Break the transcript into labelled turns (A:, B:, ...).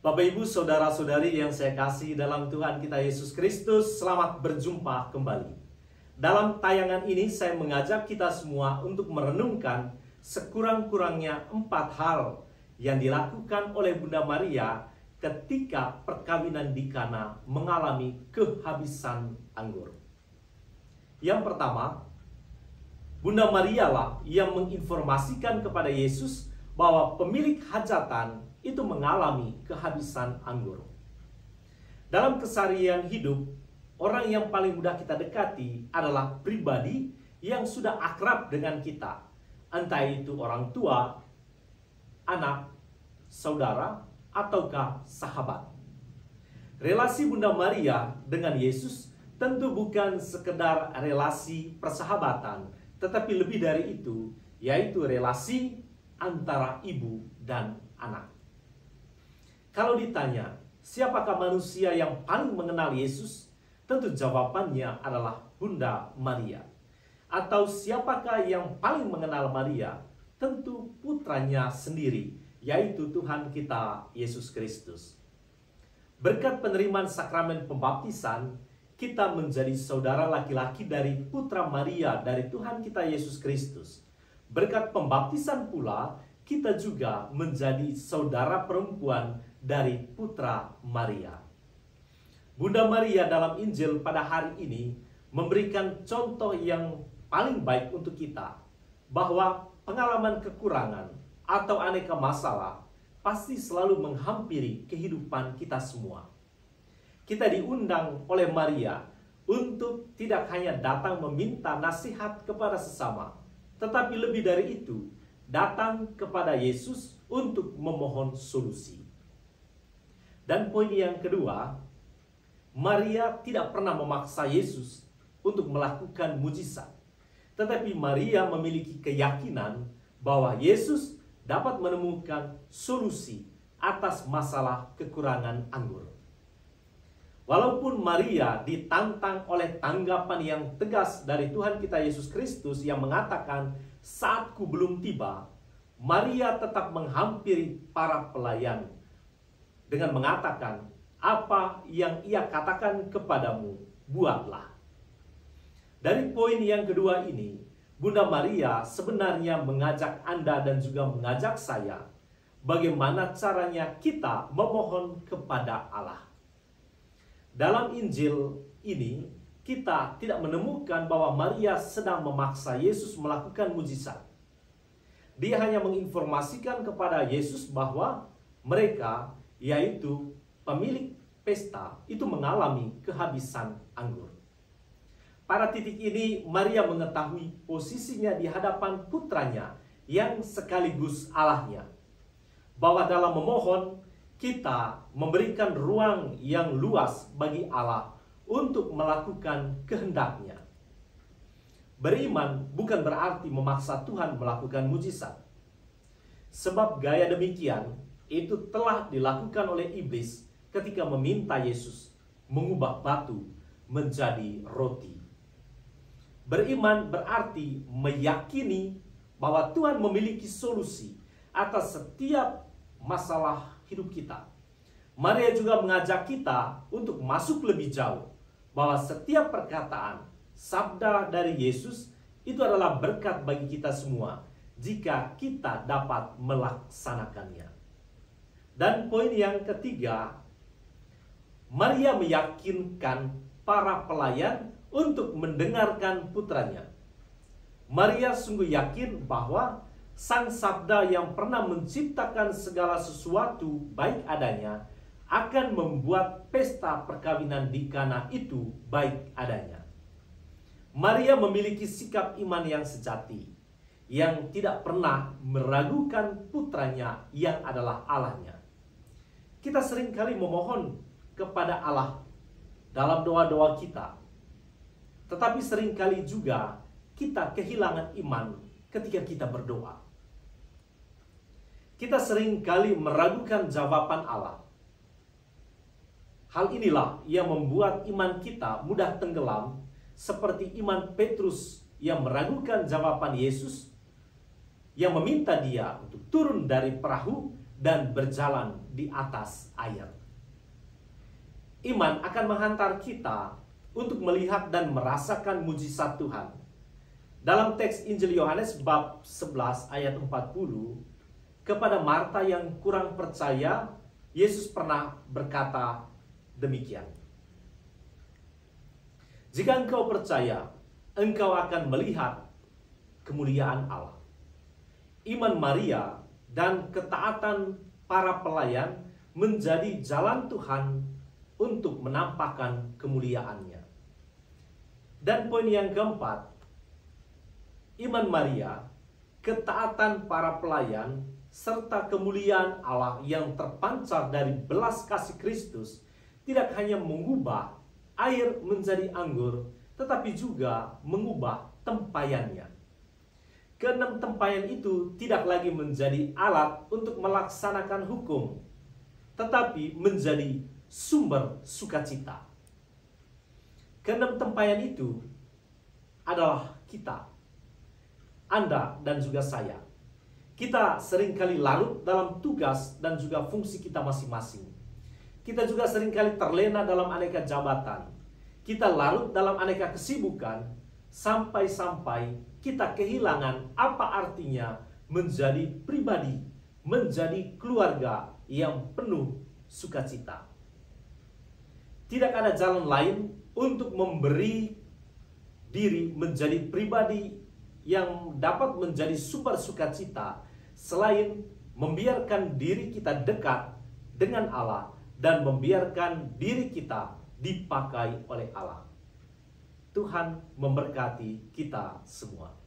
A: Bapak Ibu saudara-saudari yang saya kasih dalam Tuhan kita Yesus Kristus, selamat berjumpa kembali. Dalam tayangan ini saya mengajak kita semua untuk merenungkan sekurang-kurangnya 4 hal yang dilakukan oleh Bunda Maria ketika perkawinan di Kana mengalami kehabisan anggur. Yang pertama, Bunda Maria lah yang menginformasikan kepada Yesus bahwa pemilik hajatan itu mengalami kehabisan anggur. Dalam keseharian hidup, orang yang paling mudah kita dekati adalah pribadi yang sudah akrab dengan kita. Entah itu orang tua, anak, saudara, ataukah sahabat. Relasi Bunda Maria dengan Yesus tentu bukan sekedar relasi persahabatan, tetapi lebih dari itu, yaitu relasi antara ibu dan anak. Kalau ditanya, siapakah manusia yang paling mengenal Yesus? Tentu jawabannya adalah Bunda Maria. Atau siapakah yang paling mengenal Maria? Tentu putranya sendiri, yaitu Tuhan kita Yesus Kristus. Berkat penerimaan sakramen pembaptisan, kita menjadi saudara laki-laki dari putra Maria dari Tuhan kita Yesus Kristus. Berkat pembaptisan pula, kita juga menjadi saudara perempuan dari putra Maria. Bunda Maria dalam Injil pada hari ini memberikan contoh yang paling baik untuk kita, bahwa pengalaman kekurangan atau aneka masalah pasti selalu menghampiri kehidupan kita semua. Kita diundang oleh Maria untuk tidak hanya datang meminta nasihat kepada sesama, tetapi lebih dari itu, datang kepada Yesus untuk memohon solusi. Dan poin yang kedua, Maria tidak pernah memaksa Yesus untuk melakukan mujizat. Tetapi Maria memiliki keyakinan bahwa Yesus dapat menemukan solusi atas masalah kekurangan anggur. Walaupun Maria ditantang oleh tanggapan yang tegas dari Tuhan kita Yesus Kristus yang mengatakan, "Saatku belum tiba," Maria tetap menghampiri para pelayan dengan mengatakan, "Apa yang ia katakan kepadamu, buatlah." Dari poin yang kedua ini, Bunda Maria sebenarnya mengajak Anda dan juga mengajak saya bagaimana caranya kita memohon kepada Allah. Dalam Injil ini, kita tidak menemukan bahwa Maria sedang memaksa Yesus melakukan mujizat. Dia hanya menginformasikan kepada Yesus bahwa mereka, yaitu pemilik pesta, itu mengalami kehabisan anggur. Pada titik ini, Maria mengetahui posisinya di hadapan putranya yang sekaligus Allahnya. Bahwa dalam memohon, kita memberikan ruang yang luas bagi Allah untuk melakukan kehendaknya. Beriman bukan berarti memaksa Tuhan melakukan mujizat. Sebab gaya demikian itu telah dilakukan oleh iblis ketika meminta Yesus mengubah batu menjadi roti. Beriman berarti meyakini bahwa Tuhan memiliki solusi atas setiap masalah hidup kita. Maria juga mengajak kita untuk masuk lebih jauh, bahwa setiap perkataan, sabda dari Yesus itu adalah berkat bagi kita semua jika kita dapat melaksanakannya. Dan poin yang ketiga, Maria meyakinkan para pelayan untuk mendengarkan putranya. Maria sungguh yakin bahwa Sang Sabda yang pernah menciptakan segala sesuatu baik adanya akan membuat pesta perkawinan di Kana itu baik adanya. Maria memiliki sikap iman yang sejati, yang tidak pernah meragukan putranya yang adalah Allahnya. Kita seringkali memohon kepada Allah dalam doa-doa kita, tetapi seringkali juga kita kehilangan iman ketika kita berdoa. Kita seringkali meragukan jawaban Allah. Hal inilah yang membuat iman kita mudah tenggelam, seperti iman Petrus yang meragukan jawaban Yesus, yang meminta dia untuk turun dari perahu dan berjalan di atas air. Iman akan menghantar kita untuk melihat dan merasakan mujizat Tuhan. Dalam teks Injil Yohanes bab 11 ayat 40, kepada Marta yang kurang percaya, Yesus pernah berkata demikian. Jika engkau percaya, engkau akan melihat kemuliaan Allah. Iman Maria dan ketaatan para pelayan menjadi jalan Tuhan untuk menampakkan kemuliaannya. Dan poin yang keempat, iman Maria, ketaatan para pelayan, serta kemuliaan Allah yang terpancar dari belas kasih Kristus tidak hanya mengubah air menjadi anggur, tetapi juga mengubah tempayannya. Keenam tempayan itu tidak lagi menjadi alat untuk melaksanakan hukum, tetapi menjadi sumber sukacita. Keenam tempayan itu adalah kita, Anda dan juga saya. Kita seringkali larut dalam tugas dan juga fungsi kita masing-masing. Kita juga seringkali terlena dalam aneka jabatan. Kita larut dalam aneka kesibukan, sampai-sampai kita kehilangan apa artinya menjadi pribadi, menjadi keluarga yang penuh sukacita. Tidak ada jalan lain untuk memberi diri menjadi pribadi yang dapat menjadi sumber sukacita selain membiarkan diri kita dekat dengan Allah dan membiarkan diri kita dipakai oleh Allah. Tuhan memberkati kita semua.